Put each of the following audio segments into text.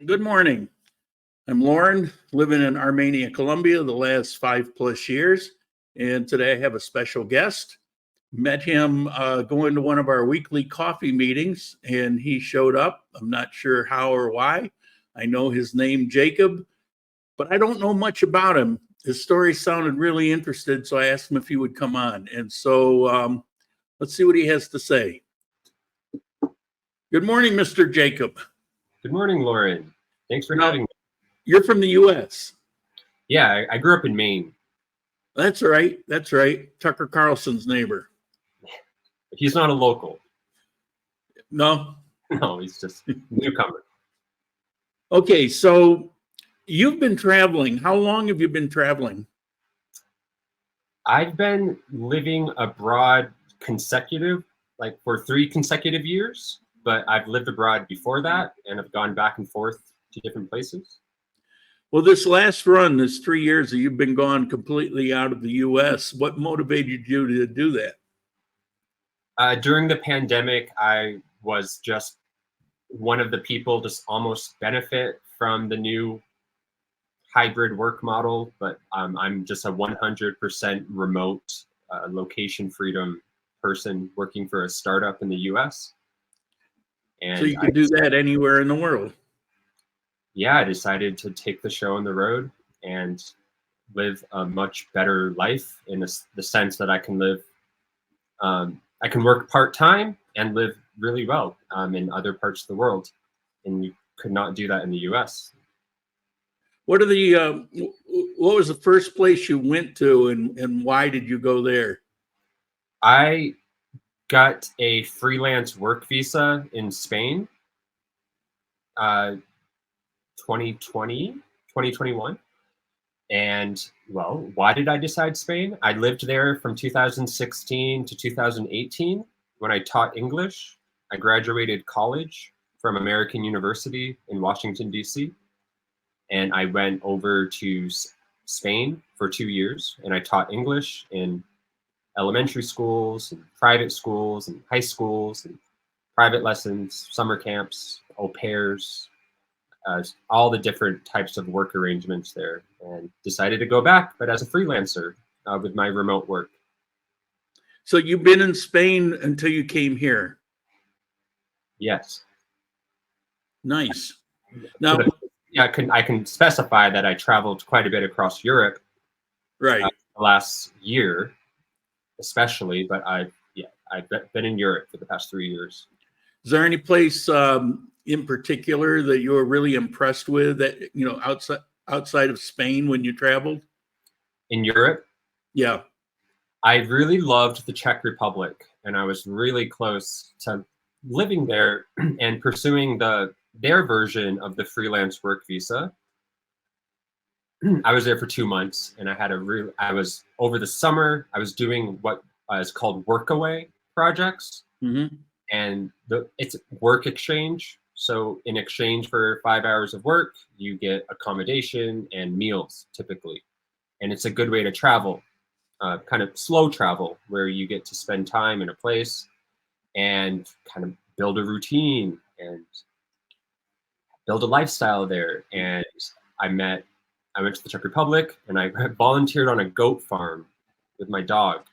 Good morning. I'm Lauren, living in Armenia, Colombia, the last 5+ years. And today I have a special guest. Met him going to one of our weekly coffee meetings, and he showed up. I'm not sure how or why. I know his name, Jacob, but I don't know much about him. His story sounded really interesting, so I asked him if he would come on. And so let's see what he has to say. Good morning, Mr. Jacob. Good morning, Lauren. Thanks for having me. You're from the U.S. Yeah, I grew up in Maine. That's right. That's right. Tucker Carlson's neighbor. He's not a local. No? No, he's just a newcomer. Okay, so you've been traveling. How long have you been traveling? I've been living abroad for 3 consecutive years, but I've lived abroad before that and have gone back and forth to different places. Well, this last run, this 3 years that you've been gone completely out of the U.S., what motivated you to do that? During the pandemic, I was just one of the people just almost benefit from the new hybrid work model, but I'm just a 100% remote location freedom person working for a startup in the U.S. And so you could do that anywhere in the world. Yeah, I decided to take the show on the road and live a much better life in the sense that I can live, I can work part-time and live really well in other parts of the world. And you could not do that in the US. What was the first place you went to and why did you go there? I got a freelance work visa in Spain. 2021. And well, why did I decide Spain? I lived there from 2016 to 2018 when I taught English. I graduated college from American University in Washington, D.C. And I went over to Spain for 2 years and I taught English in elementary schools and private schools and high schools and private lessons, summer camps, au pairs, all the different types of work arrangements there, and decided to go back, but as a freelancer with my remote work. So you've been in Spain until you came here? Yes. Nice. Now, yeah, I can specify that I traveled quite a bit across Europe, right, the last year, especially. But I've been in Europe for the past 3 years. Is there any place in particular that you were really impressed with that, you know, outside of Spain when you traveled? In Europe? Yeah. I really loved the Czech Republic, and I was really close to living there and pursuing their version of the freelance work visa. I was there for 2 months, and over the summer, I was doing what is called workaway projects. Mm-hmm. And it's work exchange. So in exchange for 5 hours of work, you get accommodation and meals typically. And it's a good way to travel, kind of slow travel, where you get to spend time in a place and kind of build a routine and build a lifestyle there. And I went to the Czech Republic and I volunteered on a goat farm with my dog.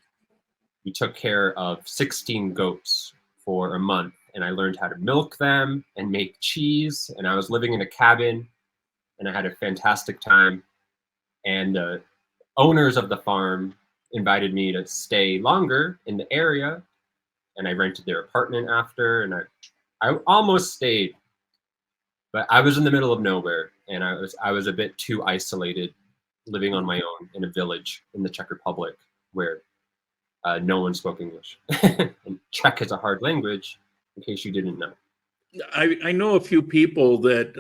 We took care of 16 goats for a month, and I learned how to milk them and make cheese, and I was living in a cabin and I had a fantastic time. And the owners of the farm invited me to stay longer in the area, and I rented their apartment after, and I almost stayed, but I was in the middle of nowhere, and I was a bit too isolated living on my own in a village in the Czech Republic where no one spoke English. And Czech is a hard language, in case you didn't know. I know a few people that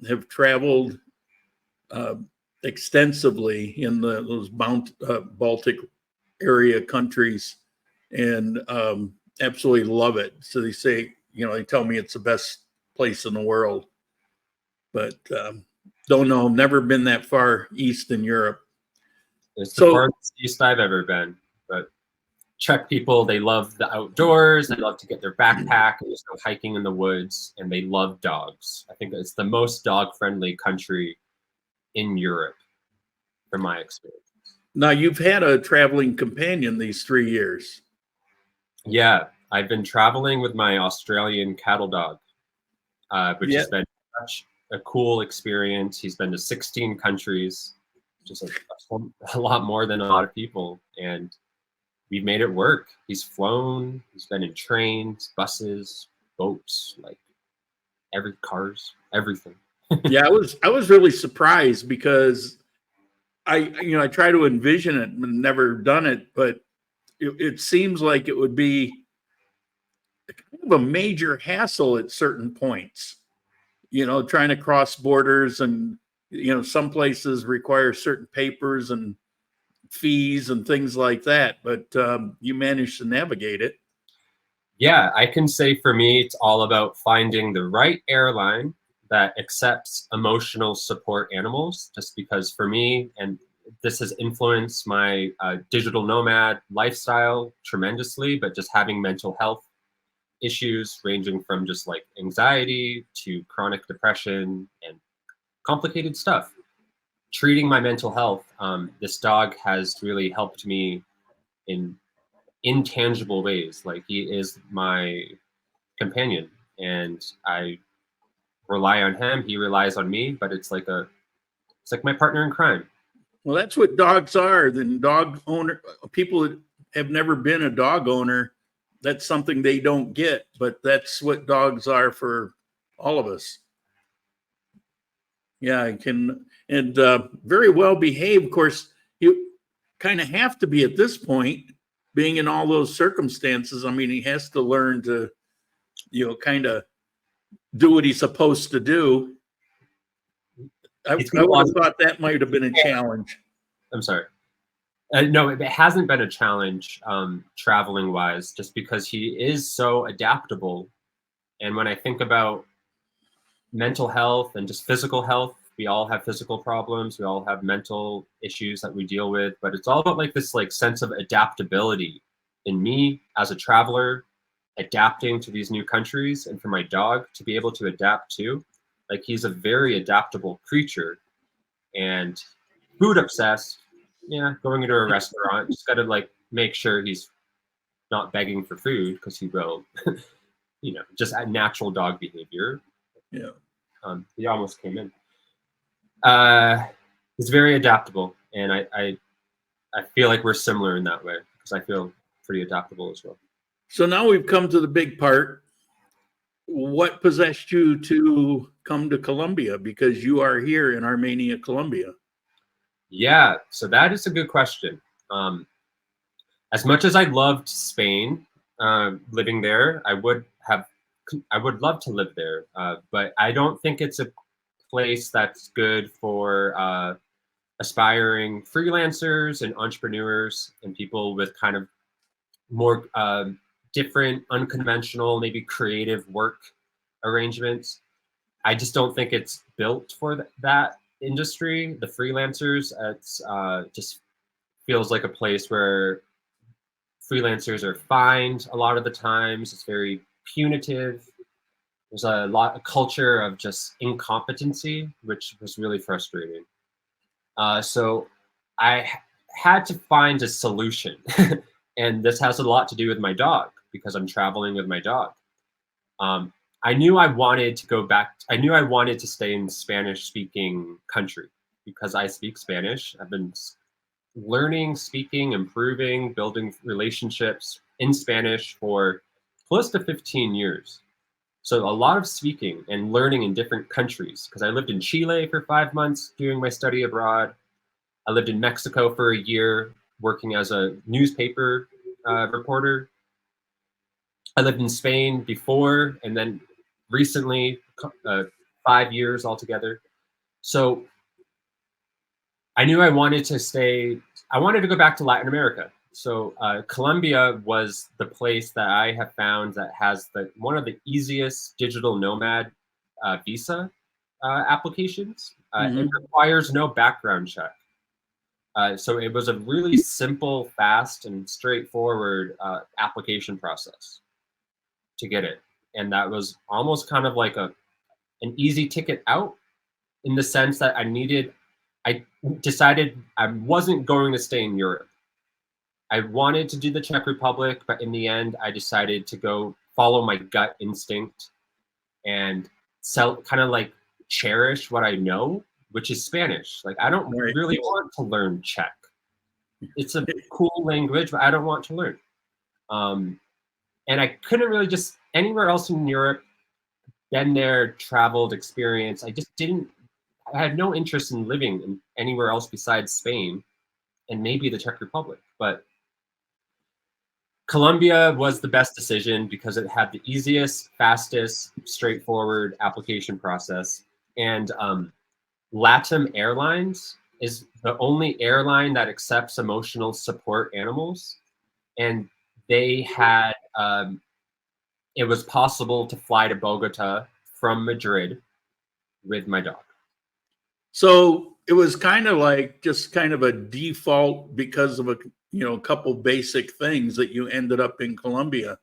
have traveled extensively in those Baltic area countries and absolutely love it. So they say, you know, they tell me it's the best place in the world, but don't know, never been that far east in Europe. It's the farthest east I've ever been, but Czech people, they love the outdoors. They love to get their backpack and just go hiking in the woods, and they love dogs. I think it's the most dog-friendly country in Europe, from my experience. Now, you've had a traveling companion these 3 years. Yeah, I've been traveling with my Australian cattle dog, which has been such a cool experience. He's been to 16 countries, just a lot more than a lot of people, and we've made it work. He's flown, he's been in trains, buses, boats, like cars, everything. Yeah, I was really surprised because I try to envision it and never done it, but it seems like it would be kind of a major hassle at certain points, trying to cross borders, and some places require certain papers and fees and things like that, but you managed to navigate it. Yeah, I can say for me, it's all about finding the right airline that accepts emotional support animals, just because for me, and this has influenced my digital nomad lifestyle tremendously, but just having mental health issues ranging from just like anxiety to chronic depression and complicated stuff. Treating my mental health, this dog has really helped me in intangible ways. Like, he is my companion, and I rely on him. He relies on me, but it's like my partner in crime. Well, that's what dogs are. Then people that have never been a dog owner, that's something they don't get, but that's what dogs are for all of us. Yeah, I can, and very well behaved. Of course, you kind of have to be at this point, being in all those circumstances. I mean, he has to learn to, kind of do what he's supposed to do. I would have thought that might have been a challenge. I'm sorry. No, it hasn't been a challenge traveling wise, just because he is so adaptable. And when I think about mental health and just physical health, we all have physical problems. We all have mental issues that we deal with, but it's all about like this like sense of adaptability in me as a traveler, adapting to these new countries, and for my dog to be able to adapt too. Like, he's a very adaptable creature, and food obsessed. Yeah, going into a restaurant, just got to like make sure he's not begging for food, because he will, just a natural dog behavior. Yeah. He almost came in. He's very adaptable, and I feel like we're similar in that way, because I feel pretty adaptable as well. So now we've come to the big part. What possessed you to come to Colombia? Because you are here in Armenia, Colombia. Yeah, so that is a good question. As much as I loved Spain, living there, I would love to live there, but I don't think it's a place that's good for aspiring freelancers and entrepreneurs and people with kind of more different, unconventional, maybe creative work arrangements. I just don't think it's built for that industry. The freelancers, it's just feels like a place where freelancers are fined a lot of the times. It's very punitive. There's a culture of just incompetency, which was really frustrating. So I had to find a solution. And this has a lot to do with my dog, because I'm traveling with my dog. I knew I wanted to go back. I knew I wanted to stay in Spanish-speaking country, because I speak Spanish. I've been learning, speaking, improving, building relationships in Spanish for close to 15 years. So a lot of speaking and learning in different countries, because I lived in Chile for 5 months doing my study abroad. I lived in Mexico for a year working as a newspaper reporter. I lived in Spain before, and then recently 5 years altogether. So I knew I wanted to go back to Latin America. So Colombia was the place that I have found that has one of the easiest digital nomad visa applications. It requires no background check. So it was a really simple, fast, and straightforward application process to get it. And that was almost kind of like an easy ticket out, in the sense that I decided I wasn't going to stay in Europe. I wanted to do the Czech Republic, but in the end, I decided to go follow my gut instinct and kind of like cherish what I know, which is Spanish. Like, I don't really want to learn Czech. It's a cool language, but I don't want to learn. And I couldn't really just anywhere else in Europe, been there, traveled, experienced. I had no interest in living in anywhere else besides Spain and maybe the Czech Republic. But Colombia was the best decision because it had the easiest, fastest, straightforward application process. And LATAM Airlines is the only airline that accepts emotional support animals. And they had, it was possible to fly to Bogota from Madrid with my dog. So it was kind of like just kind of a default because of a couple basic things that you ended up in Colombia.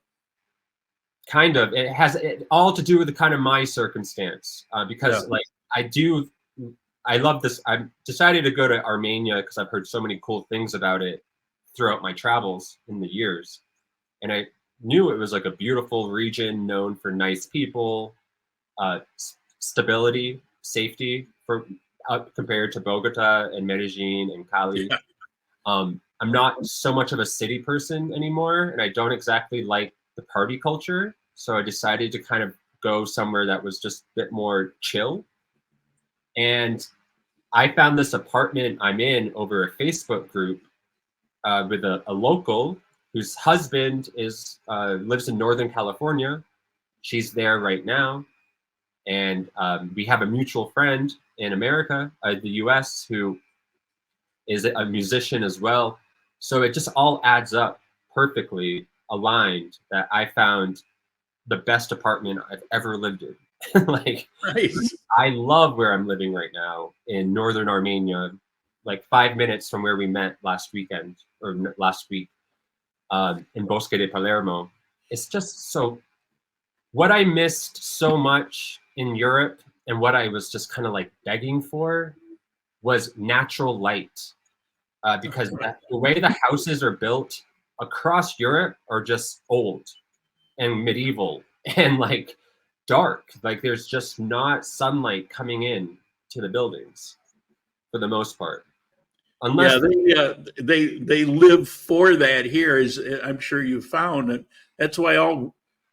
Kind of. It has all to do with the kind of my circumstance because like I love this. I decided to go to Armenia because I've heard so many cool things about it throughout my travels in the years. And I knew it was like a beautiful region known for nice people, stability, safety compared to Bogota and Medellin and Cali. Yeah. I'm not so much of a city person anymore, and I don't exactly like the party culture. So I decided to kind of go somewhere that was just a bit more chill. And I found this apartment I'm in over a Facebook group with a local whose husband lives in Northern California. She's there right now. And we have a mutual friend in America, the US, who is a musician as well. So it just all adds up perfectly aligned that I found the best apartment I've ever lived in. Like, nice. I love where I'm living right now in Northern Armenia, like 5 minutes from where we met last week, in Bosque de Palermo. It's just so, what I missed so much in Europe and what I was just kind of like begging for was natural light. Because the way the houses are built across Europe are just old and medieval and like dark. Like there's just not sunlight coming in to the buildings for the most part. Unless they live for that here, as I'm sure you found. And that's why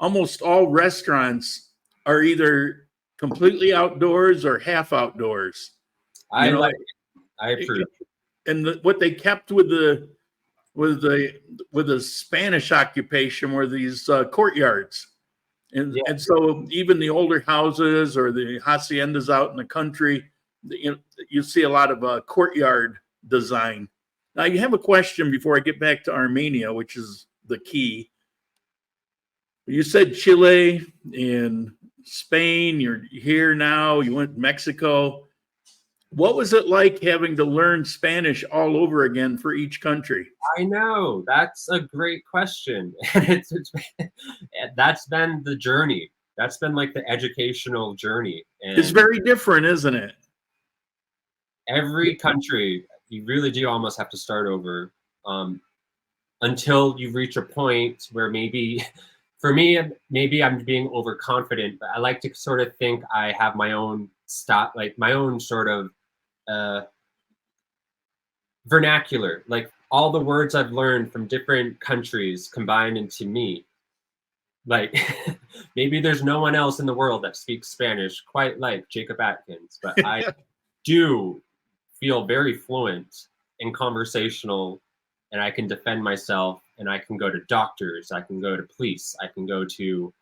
almost all restaurants are either completely outdoors or half outdoors. I approve. And what they kept with the Spanish occupation were these courtyards, and so even the older houses or the haciendas out in the country, you see a lot of courtyard design. Now, you have a question before I get back to Armenia, which is the key. You said Chile and Spain. You're here now. You went to Mexico. What was it like having to learn Spanish all over again for each country? I know. That's a great question. And that's been the journey. That's been like the educational journey. And it's very different, isn't it? Every country, you really do almost have to start over until you reach a point where maybe, for me, maybe I'm being overconfident, but I like to sort of think I have my own my own sort of vernacular, like all the words I've learned from different countries combined into me. Like maybe there's no one else in the world that speaks Spanish quite like Jacob Atkins, but I do feel very fluent and conversational, and I can defend myself, and I can go to doctors, I can go to police, I can go to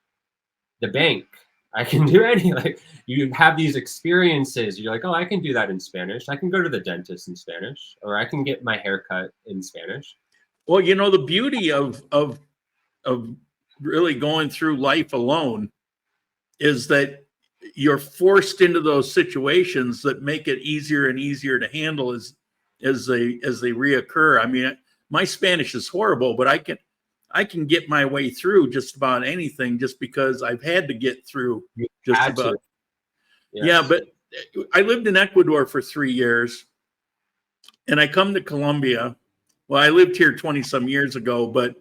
the bank, I can do like you have these experiences. You're like, oh, I can do that in Spanish. I can go to the dentist in Spanish, or I can get my hair cut in Spanish. Well, the beauty of really going through life alone is that you're forced into those situations that make it easier and easier to handle as they reoccur. I mean, my Spanish is horrible, but I can get my way through just about anything just because I've had to get through just Had about. to. Yes. Yeah, but I lived in Ecuador for 3 years, and I come to Colombia. Well, I lived here 20 some years ago, but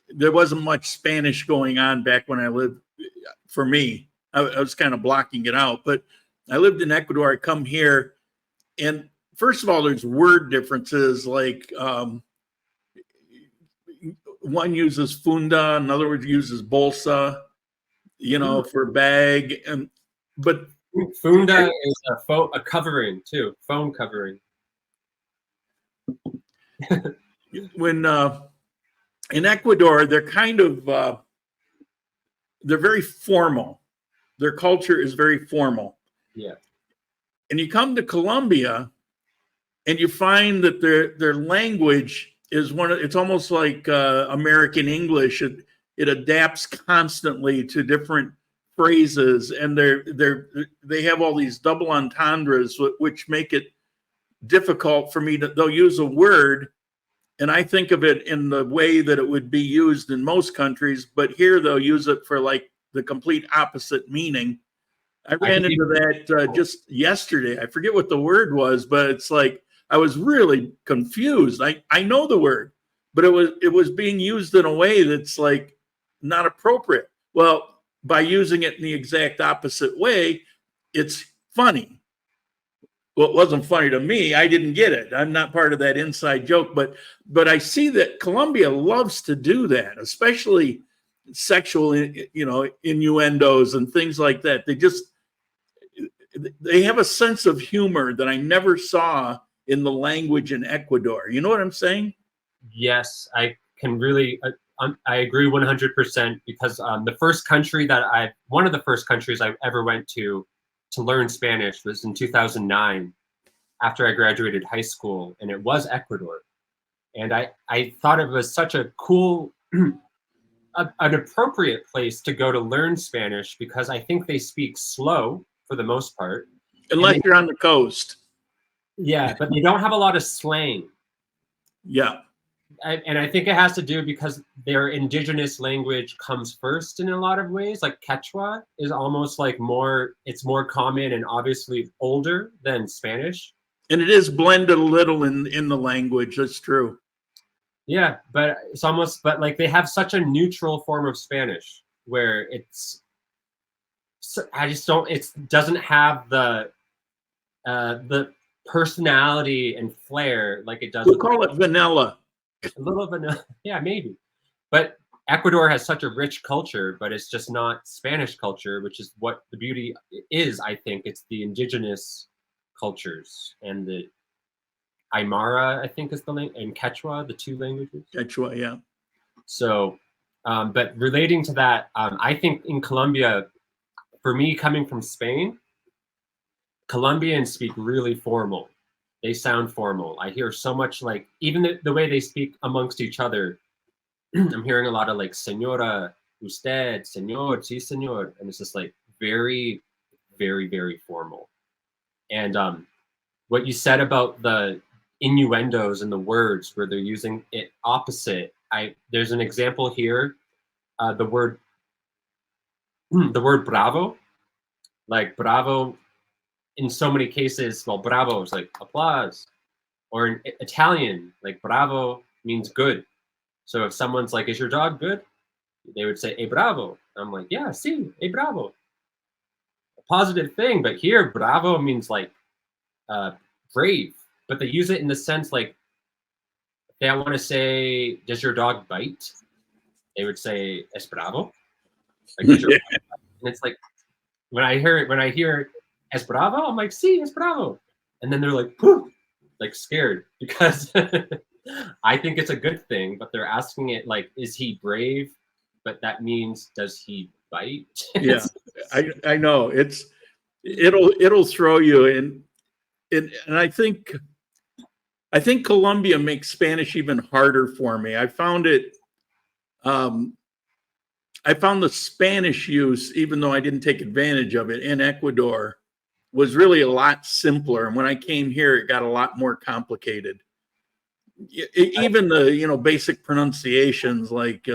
there wasn't much Spanish going on back when I lived. For me, I was kind of blocking it out. But I lived in Ecuador. I come here, and first of all, there's word differences. Like one uses funda, another one uses bolsa, for bag, but funda is a covering too, phone covering. When in Ecuador, they're kind of they're very formal. Their culture is very formal. Yeah. And you come to Colombia, and you find that their language is it's almost like American English. It adapts constantly to different phrases, and they have all these double entendres, which make it difficult for me. They'll use a word, and I think of it in the way that it would be used in most countries, but here they'll use it for like the complete opposite meaning. I ran into that just yesterday. I forget what the word was, but it's like I was really confused. I know the word, but it was being used in a way that's like not appropriate. Well, by using it in the exact opposite way, it's funny. Well, it wasn't funny to me. I didn't get it. I'm not part of that inside joke, but I see that Colombia loves to do that, especially sexual, innuendos and things like that. They have a sense of humor that I never saw in the language in Ecuador. You know what I'm saying? Yes, I can really. I agree 100% because one of the first countries I ever went to learn Spanish was in 2009 after I graduated high school, and it was Ecuador. And I thought it was such a cool, an appropriate place to go to learn Spanish because I think they speak slow for the most part. Unless you're on the coast. Yeah, but they don't have a lot of slang. Yeah. And I think it has to do because their indigenous language comes first in a lot of ways. Like Quechua is almost like it's more common and obviously older than Spanish. And it is blended a little in the language. That's true. Yeah, but but like they have such a neutral form of Spanish where it doesn't have the personality and flair like it does. We'll call it vanilla. A little vanilla, yeah, maybe. But Ecuador has such a rich culture, but it's just not Spanish culture, which is what the beauty is. I think it's the indigenous cultures and the Aymara, I think is the language, and Quechua, the two languages. Quechua, yeah. So, but relating to that, I think in Colombia, for me coming from Spain, Colombians speak really formal. They sound formal. I hear so much like even the way they speak amongst each other. I'm hearing a lot of like señora, usted, señor, sí, señor, and it's just like very, very, very formal. And what you said about the innuendos and the words where they're using it opposite. There's an example here. The word bravo, like bravo. In so many cases, well, bravo is like applause, or in Italian, like bravo means good. So if someone's like, "Is your dog good?" They would say, "E bravo." I'm like, "Yeah, sí, e bravo." A positive thing, but here, bravo means like brave. But they use it in the sense like, if they want to say, "Does your dog bite?" They would say, "Es bravo." Like, does your dog bite? And it's like when I hear "Es bravo," I'm like, "Sí, es bravo," and then they're like, "Poof," like scared because I think it's a good thing, but they're asking it like, "Is he brave?" But that means, does he bite? Yeah, I know it'll throw you in, and I think Colombia makes Spanish even harder for me. I found the Spanish use, even though I didn't take advantage of it in Ecuador, was really a lot simpler. And when I came here, it got a lot more complicated. Even the, you know, basic pronunciations like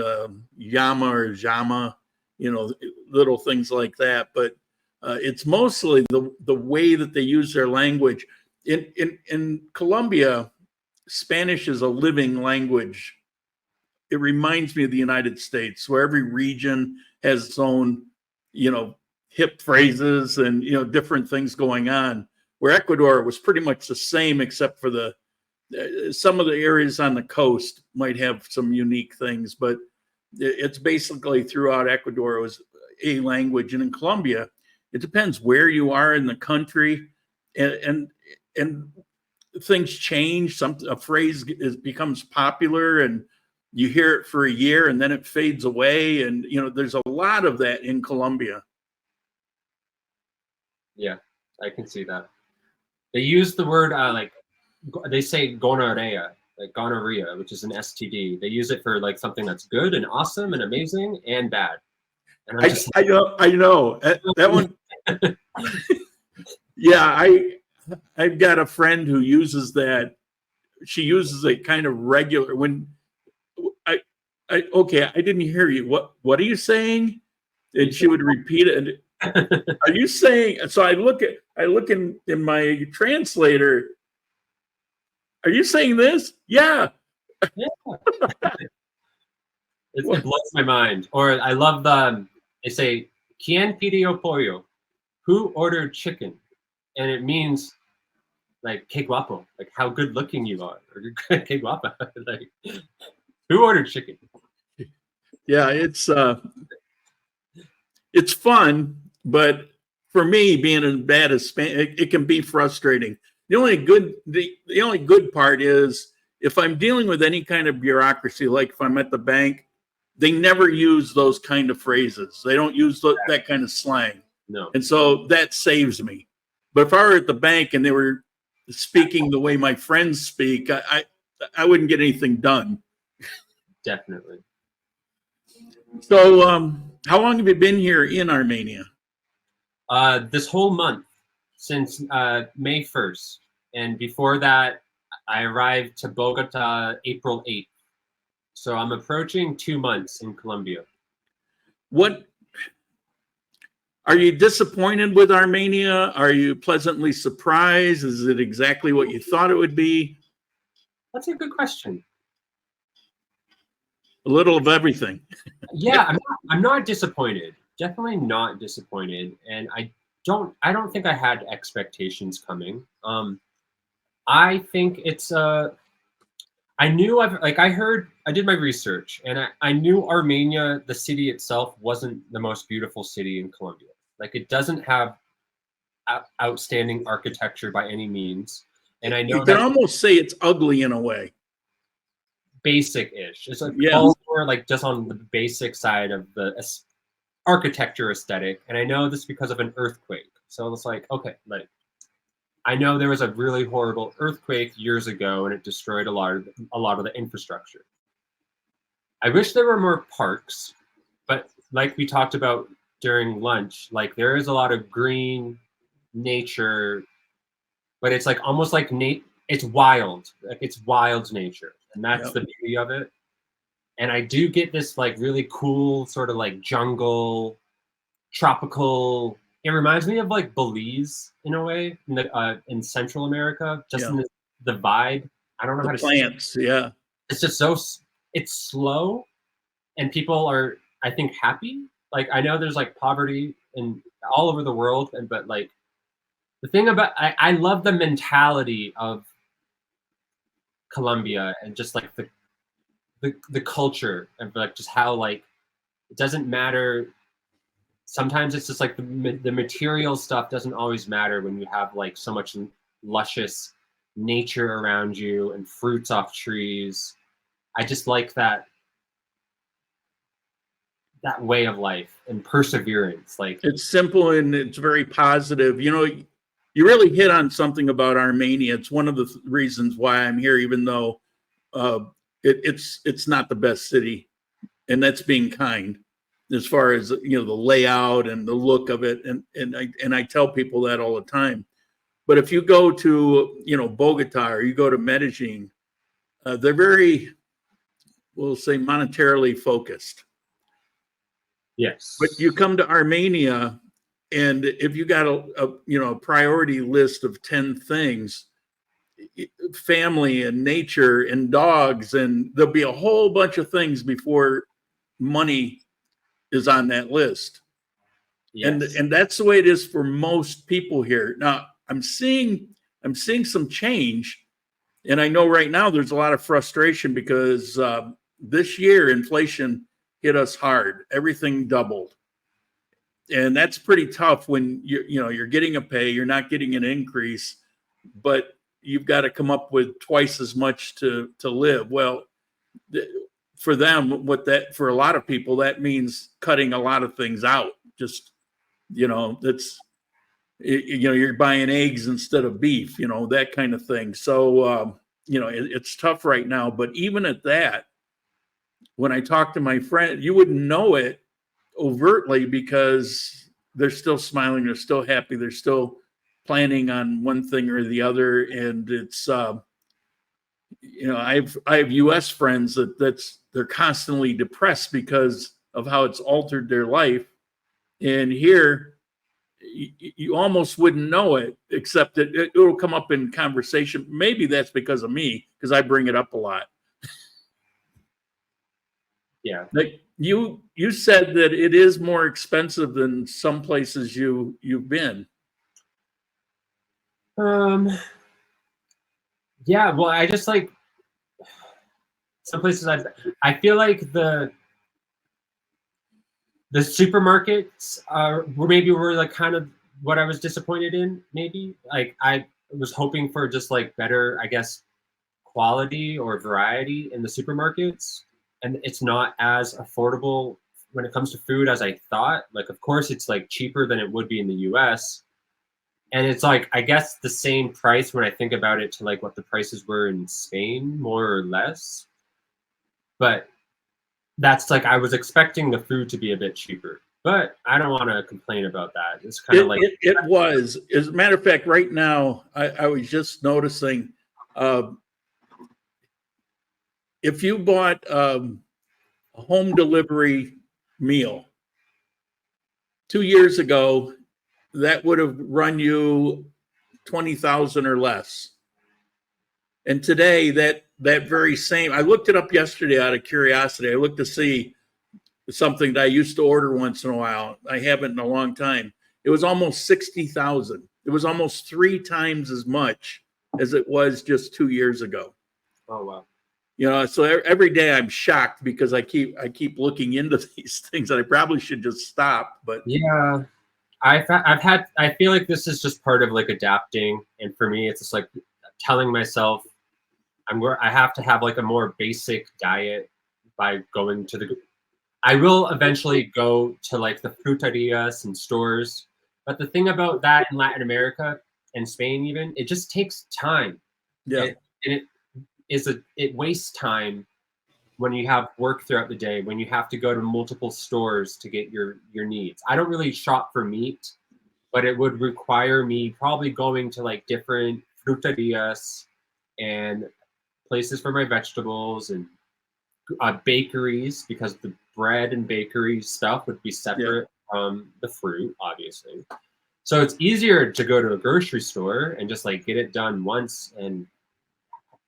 Yama or Jama, you know, little things like that. But it's mostly the way that they use their language. In Colombia, Spanish is a living language. It reminds me of the United States, where every region has its own, you know, hip phrases and, you know, different things going on. Where Ecuador was pretty much the same, except for the some of the areas on the coast might have some unique things, but it's basically throughout Ecuador it was a language. And in Colombia, it depends where you are in the country, and things change. A phrase becomes popular, and you hear it for a year, and then it fades away. And you know, there's a lot of that in Colombia. Yeah, I can see that. They use the word like they say gonorrhea, like gonorrhea, which is an STD. They use it for like something that's good and awesome and amazing and bad. And I know that one. Yeah, I've got a friend who uses that. She uses it kind of regular when okay, I didn't hear you. What are you saying? And she would repeat it. And are you saying? So I look in my translator. Are you saying this? Yeah. Yeah. It blows my mind. Or I love they say, "Quien pidió pollo?" Who ordered chicken? And it means like "que guapo," like how good looking you are, or "que guapa," like who ordered chicken? Yeah, it's fun, but for me, being as bad as Spanish, it can be frustrating. The only good part is if I'm dealing with any kind of bureaucracy, like if I'm at the bank, they never use those kind of phrases. They don't use that kind of slang. No. And so that saves me. But if I were at the bank and they were speaking the way my friends speak, I wouldn't get anything done. Definitely. So how long have you been here in Armenia? This whole month, since May 1st. And before that, I arrived to Bogota April 8th. So I'm approaching 2 months in Colombia. What are you disappointed with Armenia? Are you pleasantly surprised? Is it exactly what you thought it would be? That's a good question. A little of everything. Yeah, I'm not disappointed. Definitely not disappointed. And I don't think I had expectations coming. I think it's I did my research, and I knew Armenia, the city itself, wasn't the most beautiful city in Colombia. Like, it doesn't have outstanding architecture by any means. And I know you can almost say it's ugly in a way. Basic-ish. It's like yeah. all more like just on the basic side of the architecture aesthetic. And I know this because of an earthquake. So it's like, okay, like I know there was a really horrible earthquake years ago, and it destroyed a lot of the infrastructure. I wish there were more parks, but like we talked about during lunch, like there is a lot of green nature, but it's like almost like it's wild. Like it's wild nature, and that's the beauty of it. And I do get this like really cool sort of like jungle, tropical. It reminds me of like Belize in a way, in Central America, just in the vibe. I don't know how to plants. Yeah, it's just it's slow, and people are, I think, happy. Like I know there's like poverty in all over the world, but like the thing about I love the mentality of Colombia and just like the culture and like just how like it doesn't matter. Sometimes it's just like the material stuff doesn't always matter when you have like so much luscious nature around you and fruits off trees. I just like that way of life and perseverance. Like it's simple and it's very positive. You know, you really hit on something about Armenia. It's one of the reasons why I'm here, even though it's not the best city, and that's being kind. as far as, you know, the layout and the look of it. And I tell people that all the time. But if you go to, you know, Bogota or you go to Medellin, they're very, we'll say, monetarily focused. Yes. But you come to Armenia, and if you got a priority list of 10 things, family and nature and dogs, and there'll be a whole bunch of things before money is on that list. Yes. And that's the way it is for most people here. Now I'm seeing some change, and I know right now there's a lot of frustration because this year inflation hit us hard. Everything doubled. And that's pretty tough when you're getting a pay, you're not getting an increase, but you've got to come up with twice as much to live. Well, for them, for a lot of people, that means cutting a lot of things out. Just, you're buying eggs instead of beef, that kind of thing. So, it's tough right now. But even at that, when I talk to my friend, you wouldn't know it overtly because they're still smiling, they're still happy, they're still planning on one thing or the other. And it's I have US friends they're constantly depressed because of how it's altered their life. And here you almost wouldn't know it, except that it'll come up in conversation. Maybe that's because of me, because I bring it up a lot. Yeah. Like you said that it is more expensive than some places you've been. Yeah, well, I just like some places I feel like the supermarkets were like kind of what I was disappointed in. Maybe like I was hoping for just like better, I guess, quality or variety in the supermarkets. And it's not as affordable when it comes to food as I thought. Like, of course, it's like cheaper than it would be in the US. And it's like, I guess the same price when I think about it to like what the prices were in Spain, more or less. But that's like, I was expecting the food to be a bit cheaper. But I don't want to complain about that. It's kind of like... It was. As a matter of fact, right now, I was just noticing... if you bought a home delivery meal 2 years ago, that would have run you $20,000 or less. And today, that very same, I looked it up yesterday out of curiosity. I looked to see something that I used to order once in a while. I haven't in a long time. It was almost $60,000. It was almost 3 times as much as it was just 2 years ago. Oh, wow. So every day I'm shocked because I keep looking into these things, and I probably should just stop. But yeah, I feel like this is just part of like adapting, and for me, it's just like telling myself I have to have like a more basic diet by going to I will eventually go to like the frutarias and stores, but the thing about that in Latin America and Spain even, it just takes time. yeah. It wastes time when you have work throughout the day, when you have to go to multiple stores to get your needs. I don't really shop for meat, but it would require me probably going to like different frutarias and places for my vegetables and bakeries, because the bread and bakery stuff would be separate from the fruit, obviously. So it's easier to go to a grocery store and just like get it done once and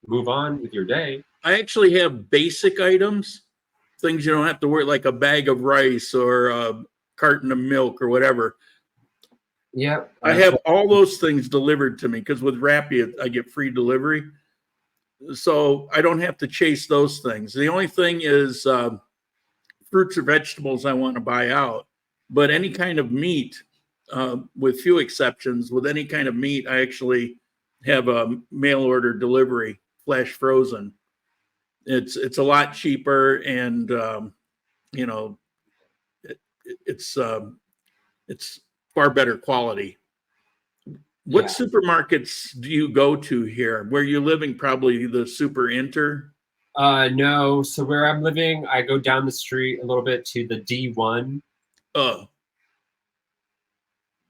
move on with your day. I actually have basic items, things you don't have to worry, like a bag of rice or a carton of milk or whatever. Yeah. I have all those things delivered to me because with Rappi, I get free delivery. So I don't have to chase those things. The only thing is fruits or vegetables I want to buy out. But any kind of meat, with few exceptions, with any kind of meat, I actually have a mail order delivery, flash frozen. It's a lot cheaper, and it's far better quality. What supermarkets do you go to here? Where you're living, probably the Super Inter. No. So where I'm living, I go down the street a little bit to the D1, Oh,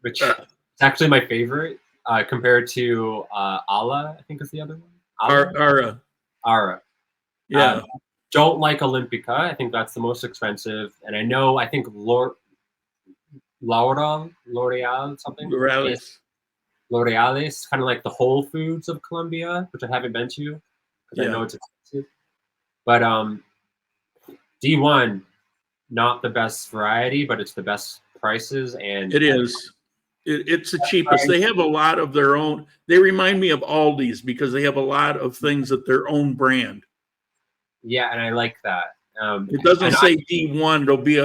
which is actually my favorite compared to Ala, I think is the other one. Ara. Ara. Yeah. Don't like Olympica. I think that's the most expensive. And I think L'Oreal, something. Morales. L'Oreal kind of like the Whole Foods of Colombia, which I haven't been to because I know it's expensive. But D1, not the best variety, but it's the best prices. And It is. It's the cheapest. They have a lot of their own. They remind me of Aldi's because they have a lot of things at their own brand. Yeah, and I like that. It doesn't say D1.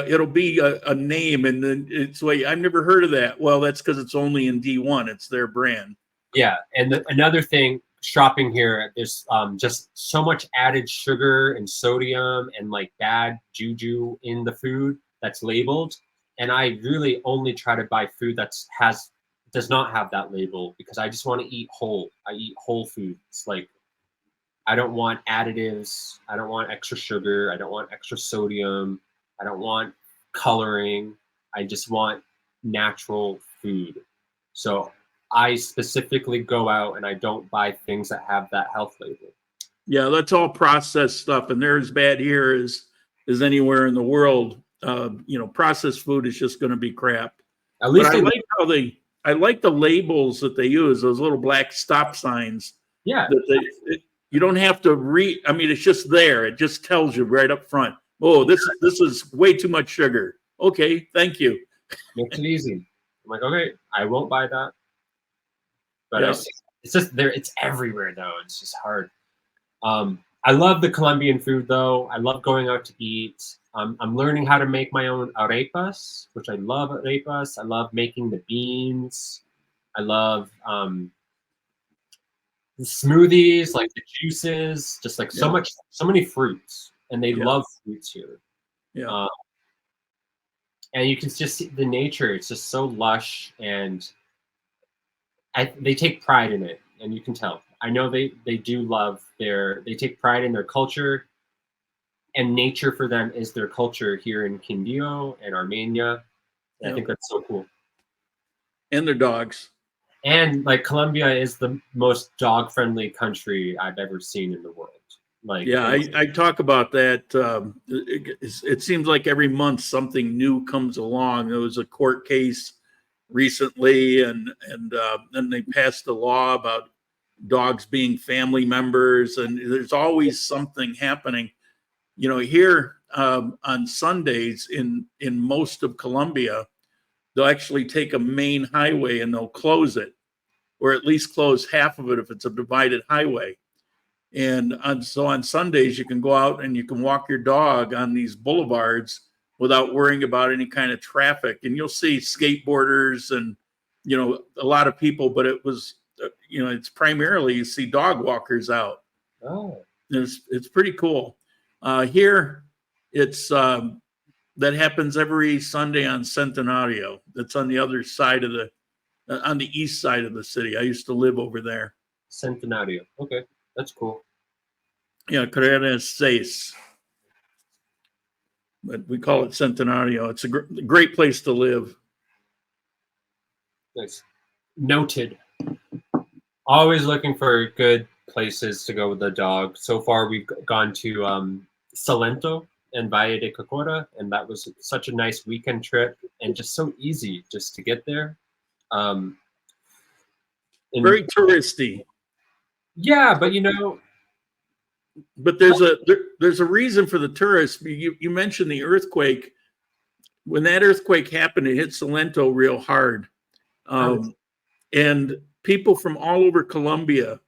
It'll be a name, and then it's like I've never heard of that. Well, that's because it's only in D1. It's their brand. Yeah, and another thing, shopping here, there's just so much added sugar and sodium and like bad juju in the food that's labeled. And I really only try to buy food does not have that label because I just want to eat whole. I eat whole foods. Like I don't want additives. I don't want extra sugar. I don't want extra sodium. I don't want coloring. I just want natural food. So I specifically go out and I don't buy things that have that health label. Yeah, that's all processed stuff, and they're as bad here as anywhere in the world. Processed food is just going to be crap. At least I like the labels that they use, those little black stop signs. Yeah. You don't have to read. I mean, it's just there. It just tells you right up front. Oh, this is way too much sugar. Okay, thank you. Makes it easy. I'm like, okay, I won't buy that. But yeah. It's just there. It's everywhere though. It's just hard. I love the Colombian food though. I love going out to eat. I'm learning how to make my own arepas, which I love arepas. I love making the beans. I love the smoothies, like the juices, just like so many fruits, and they love fruits here. Yeah. And you can just see the nature. It's just so lush, and they take pride in it, and you can tell. I know they do love they take pride in their culture, and nature for them is their culture here in Quindío and Armenia. And I think that's so cool. And their dogs. And like Colombia is the most dog-friendly country I've ever seen in the world. Like, yeah, I talk about that. It seems like every month something new comes along. There was a court case recently, and then they passed a law about dogs being family members, and there's always something happening. Here on Sundays in most of Colombia, they'll actually take a main highway and they'll close it, or at least close half of it if it's a divided highway. And so on Sundays, you can go out and you can walk your dog on these boulevards without worrying about any kind of traffic. And you'll see skateboarders and, a lot of people, but it was, it's primarily you see dog walkers out. Oh, it's pretty cool. Here, it's that happens every Sunday on Centenario. That's on the other side of on the east side of the city. I used to live over there. Centenario. Okay, that's cool. Yeah, Carrera Seis. But we call it Centenario. It's a great place to live. Nice. Noted. Always looking for good places to go with the dog. So far, we've gone to Salento and Valle de Cocora, and that was such a nice weekend trip and just so easy just to get there. Very touristy. Yeah, but but there's a reason for the tourists. You mentioned the earthquake. When that earthquake happened, it hit Salento real hard. And people from all over Colombia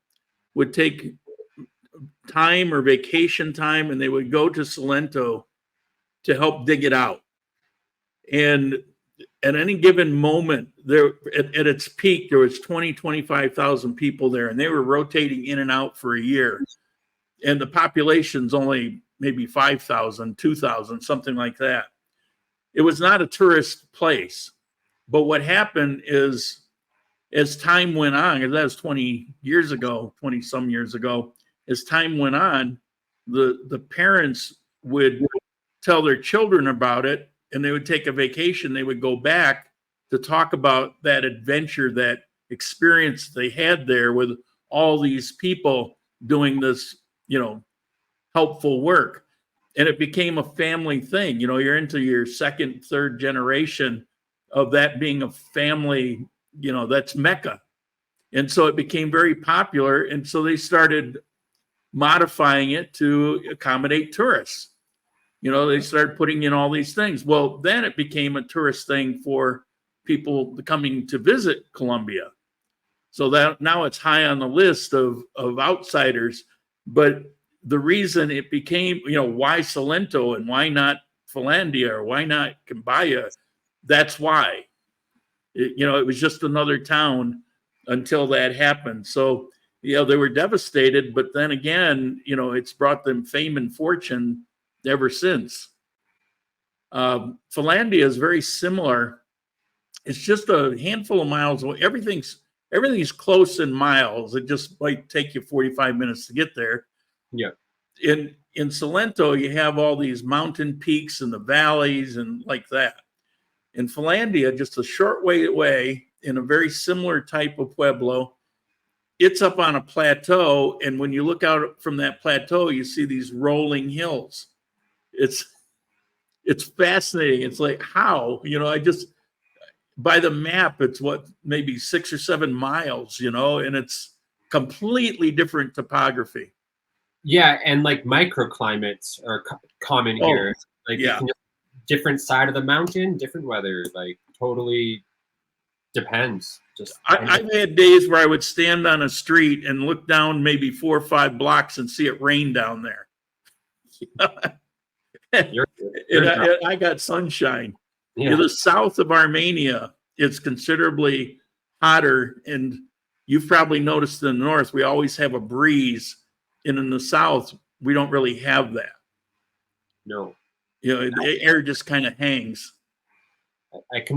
would take time or vacation time, and they would go to Salento to help dig it out. And at any given moment, there at its peak, there was 25,000 people there, and they were rotating in and out for a year. And the population's only maybe 5,000, 2,000, something like that. It was not a tourist place. But what happened is, as time went on, because that was 20 some years ago, as time went on, the parents would tell their children about it, and they would take a vacation. They would go back to talk about that adventure, that experience they had there with all these people doing this, helpful work. And it became a family thing. You're into your second, third generation of that being a family, that's Mecca. And so it became very popular. And so they started modifying it to accommodate tourists. They started putting in all these things. Well, then it became a tourist thing for people coming to visit Colombia. So that now it's high on the list of outsiders. But the reason it became, why Salento and why not Finlandia or why not Cambaya? That's why. It was just another town until that happened. So, they were devastated. But then again, it's brought them fame and fortune ever since. Finlandia is very similar. It's just a handful of miles away. Everything's close in miles. It just might take you 45 minutes to get there. Yeah. In Salento, you have all these mountain peaks and the valleys and like that. In Finlandia, just a short way away, in a very similar type of pueblo, it's up on a plateau. And when you look out from that plateau, you see these rolling hills. It's fascinating. It's like, how? By the map, it's maybe 6 or 7 miles, and it's completely different topography. Yeah, and like microclimates are common here. Like different side of the mountain, different weather, like totally depends. I've had days where I would stand on a street and look down maybe 4 or 5 blocks and see it rain down there. I got sunshine. Yeah. The south of Armenia, it's considerably hotter, and you've probably noticed in the north, we always have a breeze, and in the south, we don't really have that. No. The air just kind of hangs. But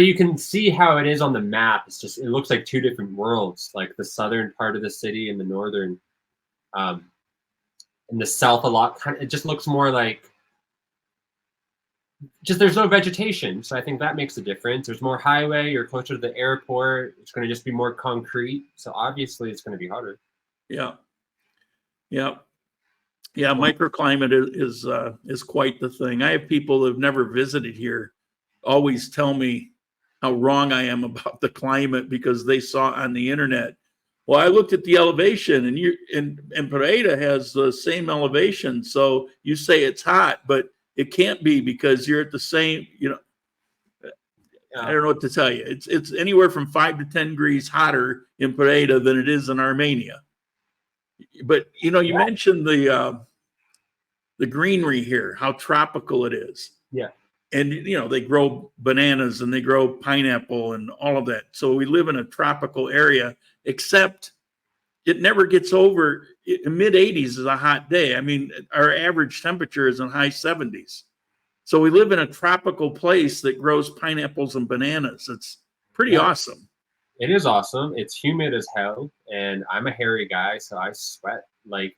you can see how it is on the map. It looks like 2 different worlds, like the southern part of the city and the northern. In the south, a lot, it just looks more like, there's no vegetation. So I think that makes a difference. There's more highway, you're closer to the airport. It's going to just be more concrete. So obviously it's going to be hotter. Yeah. Microclimate is quite the thing. I have people that have never visited here always tell me how wrong I am about the climate because they saw on the internet. Well, I looked at the elevation, and Pereira has the same elevation. So you say it's hot, but it can't be because you're at the same, I don't know what to tell you. It's anywhere from 5 to 10 degrees hotter in Pereira than it is in Armenia. But, you mentioned the greenery here, how tropical it is. Yeah. And, they grow bananas and they grow pineapple and all of that. So we live in a tropical area, except it never gets over mid 80s is a hot day. I mean, our average temperature is in high 70s. So we live in a tropical place that grows pineapples and bananas. It's pretty awesome. It is awesome. It's humid as hell. And I'm a hairy guy, so I sweat. Like,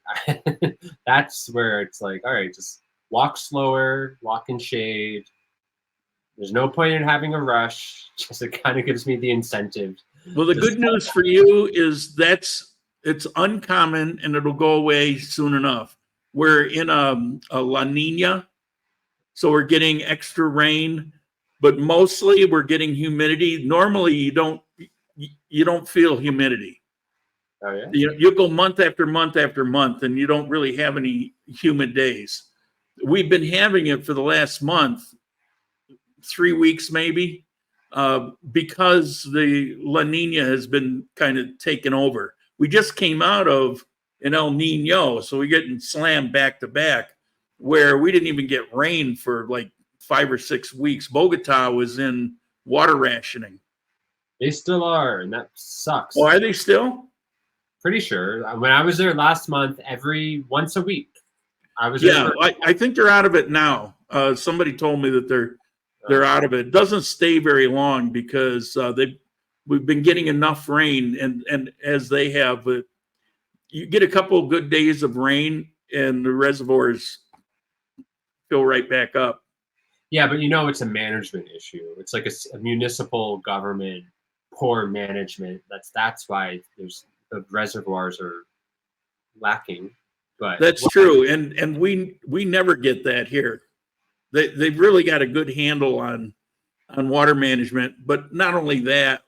that's where it's like, all right, just walk slower, walk in shade. There's no point in having a rush. Just it kind of gives me the incentive. Well, the good news for you is it's uncommon and it'll go away soon enough. We're in a La Nina, so we're getting extra rain, but mostly we're getting humidity. Normally, you don't feel humidity. Oh yeah. You'll go month after month after month, and you don't really have any humid days. We've been having it for the last month, 3 weeks maybe, because the La Nina has been kind of taken over. We just came out of an El Nino, so we're getting slammed back to back, where we didn't even get rain for like 5 or 6 weeks. Bogota was in water rationing. They still are, and that sucks. Oh, are they still? Pretty sure. When I was there last month, once a week, I was. Yeah, I think they're out of it now. Somebody told me that they're out of it. It doesn't stay very long because we've been getting enough rain, and as they have, you get a couple of good days of rain and the reservoirs fill right back up. Yeah, but you know it's a management issue. It's like a municipal government poor management. That's why the reservoirs are lacking. But that's true, and we never get that here. They've really got a good handle on water management. But not only that,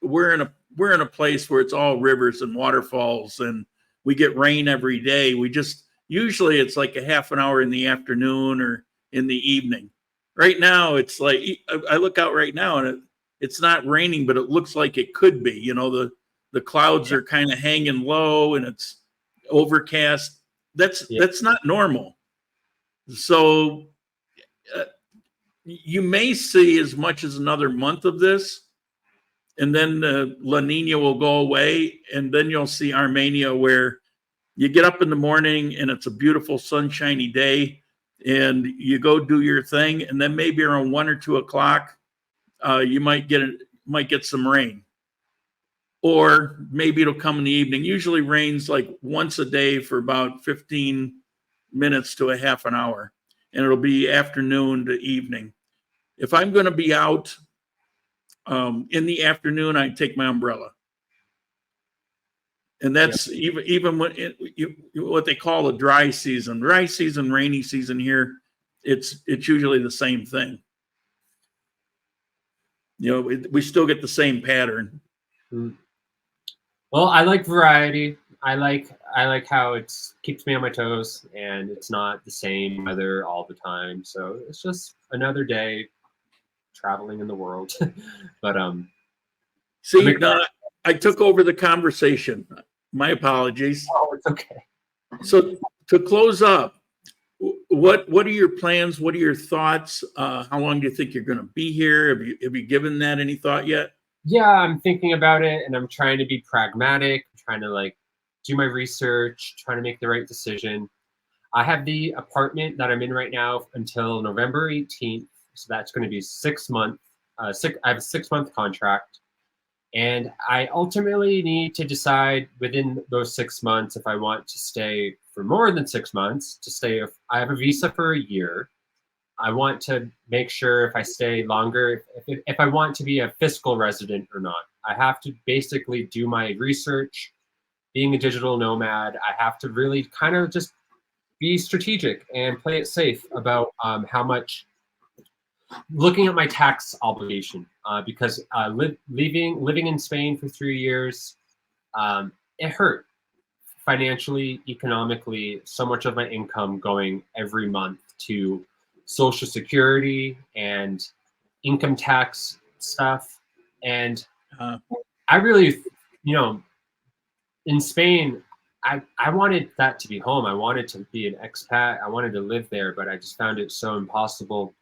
we're in a place where it's all rivers and waterfalls, and we get rain every day. Usually it's like a half an hour in the afternoon or in the evening. Right now, it's like I look out right now and it's not raining, but it looks like it could be. You know, the clouds are kind of hanging low and it's overcast. That's not normal. So you may see as much as another month of this, and then La Nina will go away, and then you'll see Armenia where you get up in the morning and it's a beautiful sunshiny day, and you go do your thing, and then maybe around 1 or 2 o'clock, you might get some rain, or maybe it'll come in the evening. Usually rains like once a day for about 15 minutes to a half an hour, and it'll be afternoon to evening. If I'm going to be out in the afternoon, I take my umbrella. And that's even when what they call a dry season, rainy season here, it's usually the same thing. You know, we still get the same pattern. Well, I like variety. I like how it keeps me on my toes, and it's not the same weather all the time. So it's just another day traveling in the world. But see, I took over the conversation. My apologies. Oh, it's okay. So to close up, what are your plans? What are your thoughts? How long do you think you're going to be here? Have you given that any thought yet? Yeah, I'm thinking about it, and I'm trying to be pragmatic. I'm trying to like do my research, trying to make the right decision. I have the apartment that I'm in right now until November 18th, so that's going to be 6 months. I have a 6-month contract. And I ultimately need to decide within those 6 months if I want to stay for more than 6 months. I have a visa for a year. I want to make sure if I stay longer, if I want to be a fiscal resident or not. I have to basically do my research. Being a digital nomad, I have to really kind of just be strategic and play it safe about how much. Looking at my tax obligation, because living in Spain for 3 years, it hurt financially, economically. So much of my income going every month to Social Security and income tax stuff, and I really, in Spain, I wanted that to be home. I wanted to be an expat. I wanted to live there, but I just found it so impossible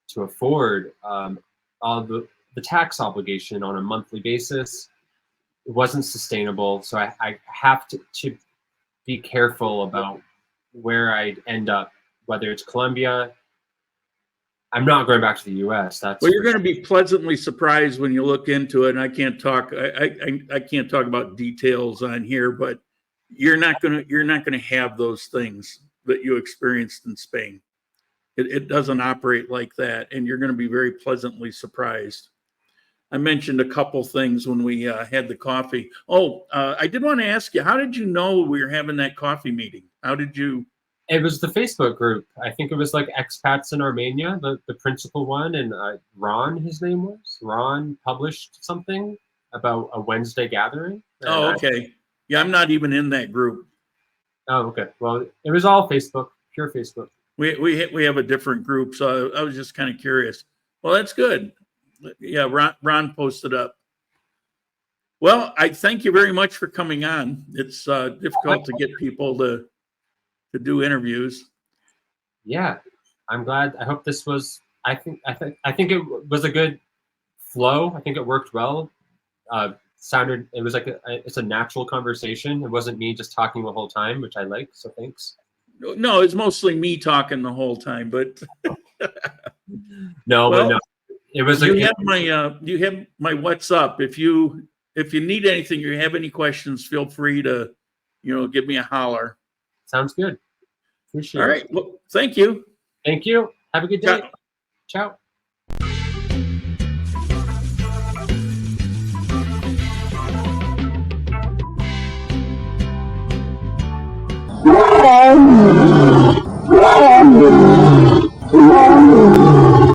to afford all the tax obligation on a monthly basis. It wasn't sustainable. So I have to be careful about where I'd end up, whether it's Colombia. I'm not going back to the US. Well, you're going to be pleasantly surprised when you look into it. And I can't talk about details on here, but you're not going to have those things that you experienced in Spain. It doesn't operate like that, and you're going to be very pleasantly surprised. I mentioned a couple things when we had the coffee. I did want to ask you, how did you know we were having that coffee meeting? How did you? It was the Facebook group. I think it was like expats in Armenia, the principal one, and Ron, his name was. Ron published something about a Wednesday gathering. Oh, okay. Yeah, I'm not even in that group. Oh, okay. Well, it was all Facebook, pure Facebook. We have a different group, so I was just kind of curious. Well, that's good. Yeah, Ron posted up. Well, I thank you very much for coming on. It's difficult to get people to do interviews. Yeah, I'm glad. I hope this was. I think it was a good flow. I think it worked well. It was like it's a natural conversation. It wasn't me just talking the whole time, which I like. So thanks. No, it's mostly me talking the whole time, but no. It was. You have my WhatsApp. If you need anything, you have any questions, feel free to give me a holler. Sounds good. Appreciate All it. right. Well, thank you. Thank you. Have a good day. Ciao. Ciao.